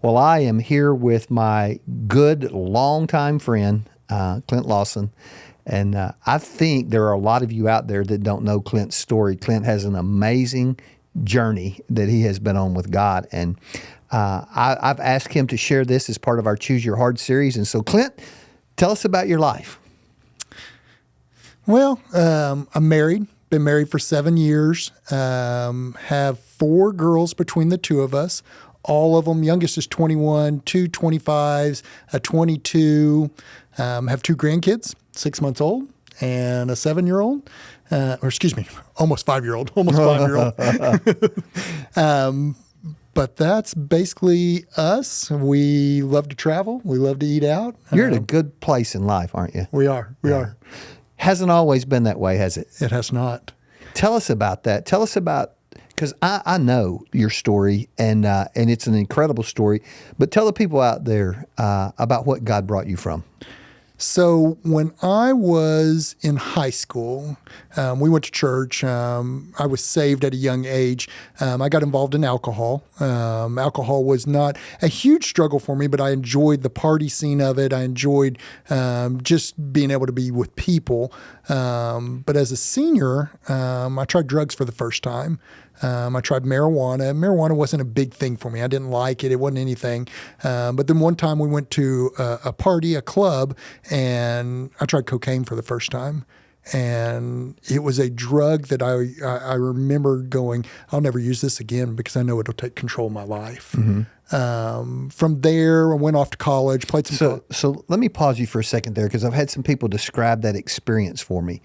Well, I am here with my good longtime friend, Clint Lawson. And I think there are a lot of you out there that don't know Clint's story. Clint has an amazing journey that he has been on with God. And I've asked him to share this as part of our Choose Your Hard series. And so, Clint, tell us about your life. Well, I'm married. Been married for 7 years. Have 4 girls between the two of us. All of them. Youngest is 21, 2 25s, a 22. Have 2 grandkids, 6 months old, and a 7-year-old. Almost 5-year-old. Almost 5-year-old. But that's basically us. We love to travel. We love to eat out. You're at a good place in life, aren't you? We are. We are. Hasn't always been that way, has it? It has not. Tell us about that. Tell us about, because I know your story, and it's an incredible story. But tell the people out there about what God brought you from. So when I was in high school, we went to church. I was saved at a young age. I got involved in alcohol. Alcohol was not a huge struggle for me, but I enjoyed the party scene of it. I enjoyed just being able to be with people. But as a senior, I tried drugs for the first time. I tried marijuana. Marijuana wasn't a big thing for me. I didn't like it. It wasn't anything. But then one time we went to a party, a club, and I tried cocaine for the first time. And it was a drug that I remember going, I'll never use this again because I know it'll take control of my life. Mm-hmm. From there, I went off to college, played some. So let me pause you for a second there, because I've had some people describe that experience for me.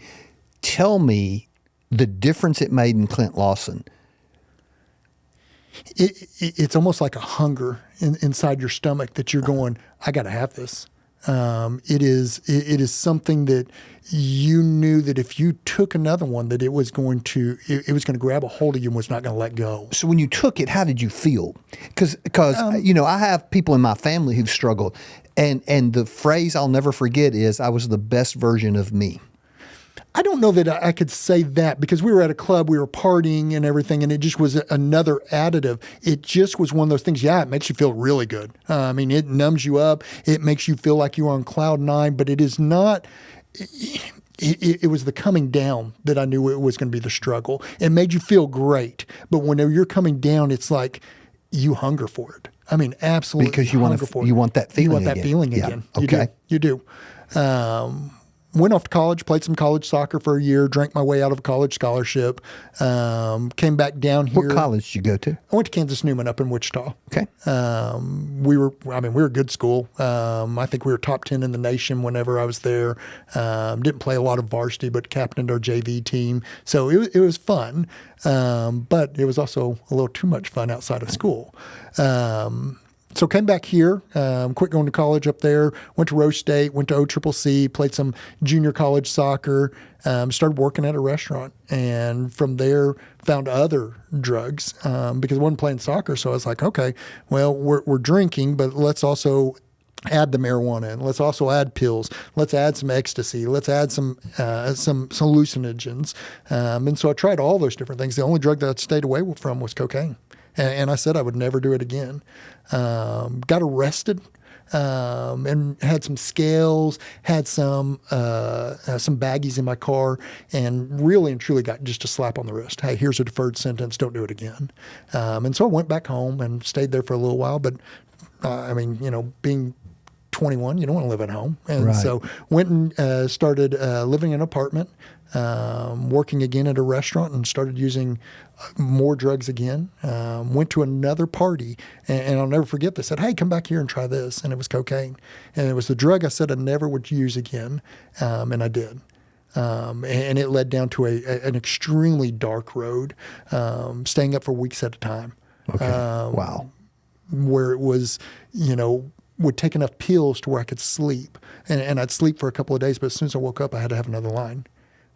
Tell me the difference it made in Clint Lawson. It's almost like a hunger inside your stomach that you're going, I got to have this. It is something that you knew that if you took another one, that it was going to grab a hold of you and was not going to let go. So when you took it, how did you feel? Because I have people in my family who've struggled, and the phrase I'll never forget is, I was the best version of me. I don't know that I could say that, because we were at a club, we were partying and everything, and it just was another additive. It just was one of those things. Yeah, it makes you feel really good. It numbs you up. It makes you feel like you're on cloud 9, but it is not. It was the coming down that I knew it was going to be the struggle. It made you feel great, but when you're coming down, it's like you hunger for it. Absolutely. Because you want that feeling. You want that again. feeling again. Okay. You do. Went off to college, played some college soccer for a year, drank my way out of a college scholarship, came back down here. What college did you go to? I went to Kansas Newman up in Wichita. Okay. We were a good school. I think we were top 10 in the nation whenever I was there. Didn't play a lot of varsity, but captained our JV team. So it was fun, but it was also a little too much fun outside of school. So came back here, quit going to college up there, went to Rose State, went to OCCC, played some junior college soccer, started working at a restaurant. And from there, found other drugs because I wasn't playing soccer. So I was like, okay, well, we're drinking, but let's also add the marijuana in. Let's also add pills. Let's add some ecstasy. Let's add some hallucinogens. And so I tried all those different things. The only drug that I stayed away from was cocaine. And I said I would never do it again. Got arrested and had some scales, had some baggies in my car, and really and truly got just a slap on the wrist. Hey, here's a deferred sentence. Don't do it again. And so I went back home and stayed there for a little while. But, being 21, you don't want to live at home. And right. So went and started living in an apartment, working again at a restaurant, and started using more drugs again. Went to another party, and I'll never forget this. Said, hey, come back here and try this. And it was cocaine. And it was the drug I said I never would use again, and I did. And it led down to an extremely dark road, staying up for weeks at a time. Okay. Wow. Where it was, would take enough pills to where I could sleep. And I'd sleep for a couple of days, but as soon as I woke up, I had to have another line.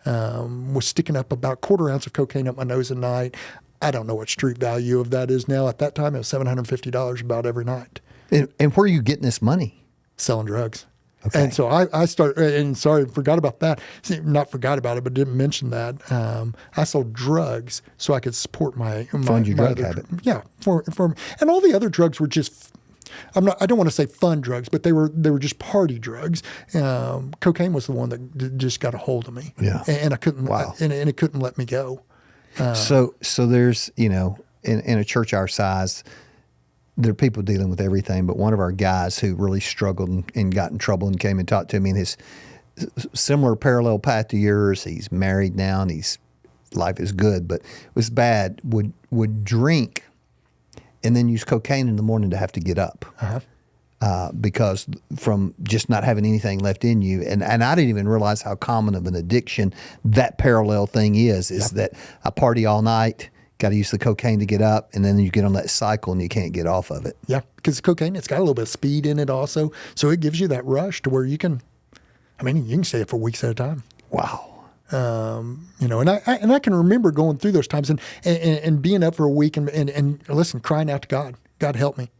Was sticking up about 1/4 ounce of cocaine up my nose a night. I don't know what street value of that is now. At that time, it was $750 about every night. And where are you getting this money? Selling drugs. Okay. And so I started, and sorry, forgot about that. See, not forgot about it, but didn't mention that. I sold drugs so I could support my Fund your drug other, habit. Yeah. And all the other drugs were just I don't want to say fun drugs, but they were just party drugs. Cocaine was the one that just got a hold of me. Yeah. And I couldn't, Wow. and it couldn't let me go. So there's, in a church our size, there are people dealing with everything, but one of our guys who really struggled and got in trouble and came and talked to me, and his similar parallel path to yours, he's married now and life is good, but was bad, would drink and then use cocaine in the morning to have to get up. Because from just not having anything left in you. And I didn't even realize how common of an addiction that parallel thing is that I party all night, got to use the cocaine to get up, and then you get on that cycle and you can't get off of it. Yeah, because cocaine, it's got a little bit of speed in it also. So it gives you that rush to where you can stay it for weeks at a time. Wow. And I can remember going through those times and being up for a week and listen, crying out to God, God help me.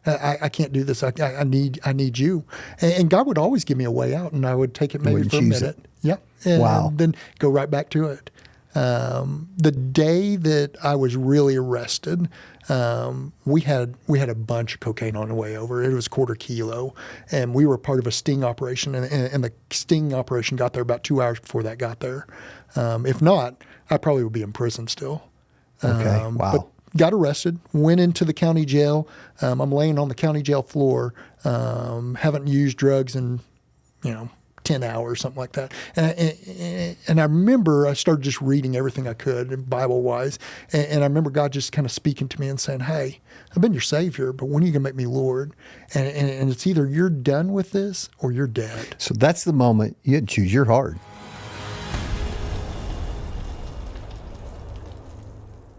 I can't do this. I need you. And God would always give me a way out, and I would take it maybe for a minute. Yeah. And then go right back to it. The day that I was really arrested, we had a bunch of cocaine on the way over. It was 1/4 kilo, and we were part of a sting operation, and the sting operation got there about 2 hours before that got there. If not, I probably would be in prison still. Okay. Wow. But got arrested, went into the county jail. I'm laying on the county jail floor, haven't used drugs in, 10 hours, something like that. And I remember I started just reading everything I could, Bible-wise. And I remember God just kind of speaking to me and saying, hey, I've been your Savior, but when are you going to make me Lord? And it's either you're done with this or you're dead. So that's the moment you had to choose your heart.